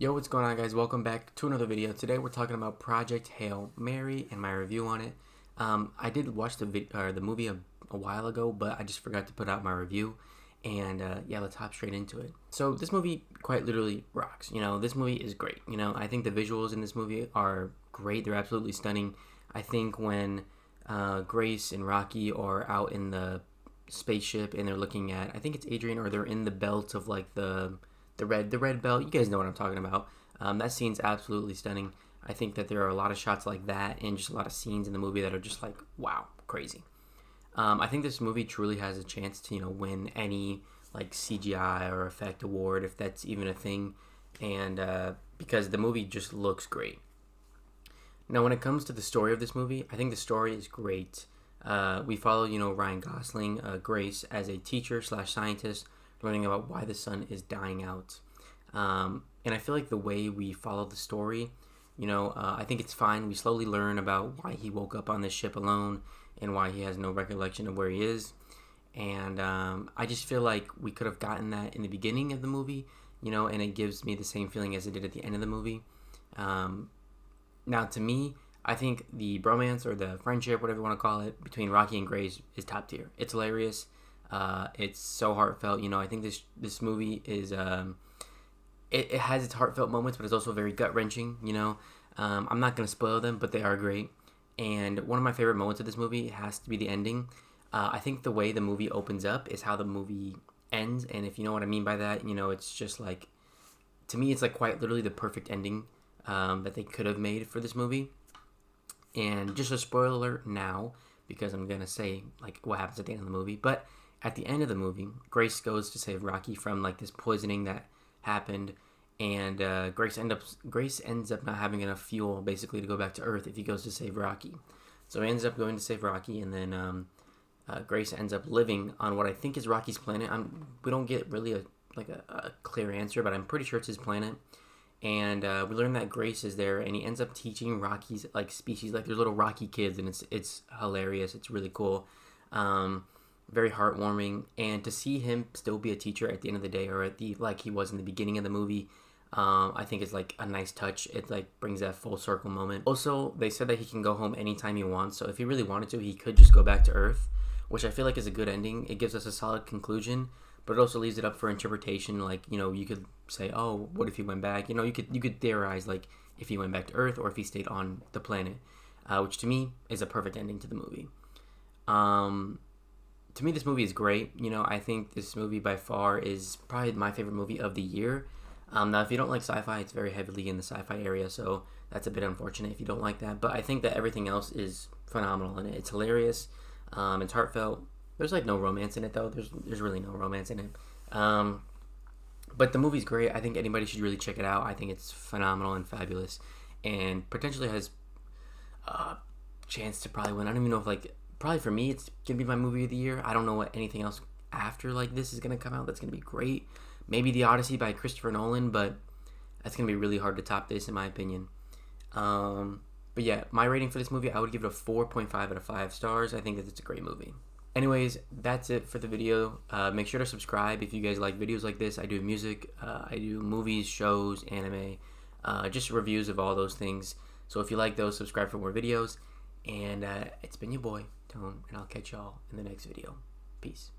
Yo, what's going on, guys? Welcome back to another video. Today we're talking about Project Hail Mary and my review on it. I did watch the movie a while ago, but I just forgot to put out my review. And yeah, let's hop straight into it. So this movie quite literally rocks. This movie is great. I think the visuals in this movie are great. They're absolutely stunning. I think when Grace and Rocky are out in the spaceship and they're looking at, I think it's Adrian, or they're in the belt of like the red belt. You guys know what I'm talking about. That scene's absolutely stunning. I think that there are a lot of shots like that and just a lot of scenes in the movie that are just like, wow, crazy. I think this movie truly has a chance to win any like CGI or effect award, if that's even a thing, and because the movie just looks great. Now, when it comes to the story of this movie, I think the story is great. We follow, Ryan Gosling, Grace, as a teacher slash scientist, learning about why the sun is dying out. And I feel like the way we follow the story, I think it's fine. We slowly learn about why he woke up on this ship alone and why he has no recollection of where he is. And I just feel like we could have gotten that in the beginning of the movie, and it gives me the same feeling as it did at the end of the movie. Now, to me, I think the bromance or the friendship, whatever you want to call it, between Rocky and Grace is top tier. It's hilarious. It's so heartfelt. I think this movie is it has its heartfelt moments, but it's also very gut wrenching. I'm not gonna spoil them, but they are great. And one of my favorite moments of this movie has to be the ending. I think the way the movie opens up is how the movie ends, and if you know what I mean by that, it's just like, to me, it's like quite literally the perfect ending that they could have made for this movie. And just a spoiler alert now, because I'm gonna say like what happens at the end of the movie. But at the end of the movie, Grace goes to save Rocky from like this poisoning that happened, and Grace ends up not having enough fuel basically to go back to Earth if he goes to save Rocky. So he ends up going to save Rocky, and then Grace ends up living on what I think is Rocky's planet. We don't get really a clear answer, but I'm pretty sure it's his planet. And we learn that Grace is there, and he ends up teaching Rocky's like species. Like, there's little Rocky kids, and it's hilarious. It's really cool, very heartwarming. And to see him still be a teacher at the end of the day, or like he was in the beginning of the movie, I think is like a nice touch. It like brings that full circle moment. Also, they said that he can go home anytime he wants. So if he really wanted to, he could just go back to Earth, which I feel like is a good ending. It gives us a solid conclusion, but it also leaves it up for interpretation. Like, you could say, oh, what if he went back? You could theorize like if he went back to Earth or if he stayed on the planet, which to me is a perfect ending to the movie. To me, this movie is great. I think this movie by far is probably my favorite movie of the year. Now, if you don't like sci-fi, it's very heavily in the sci-fi area, so that's a bit unfortunate if you don't like that. But I think that everything else is phenomenal in it. It's hilarious. It's heartfelt. There's like no romance in it though. There's really no romance in it. But the movie's great. I think anybody should really check it out. I think it's phenomenal and fabulous, and potentially has a chance to probably win. I don't even know if like, probably for me it's gonna be my movie of the year. I don't know what anything else after like this is gonna come out that's gonna be great. Maybe The Odyssey by Christopher Nolan, but that's gonna be really hard to top this in my opinion. But yeah, my rating for this movie, I would give it a 4.5 out of 5 stars. I think that it's a great movie. Anyways, that's it for the video. Make sure to subscribe if you guys like videos like this. I do music, I do movies, shows, anime, just reviews of all those things. So if you like those, subscribe for more videos. And it's been your boy, Tone, and I'll catch y'all in the next video. Peace.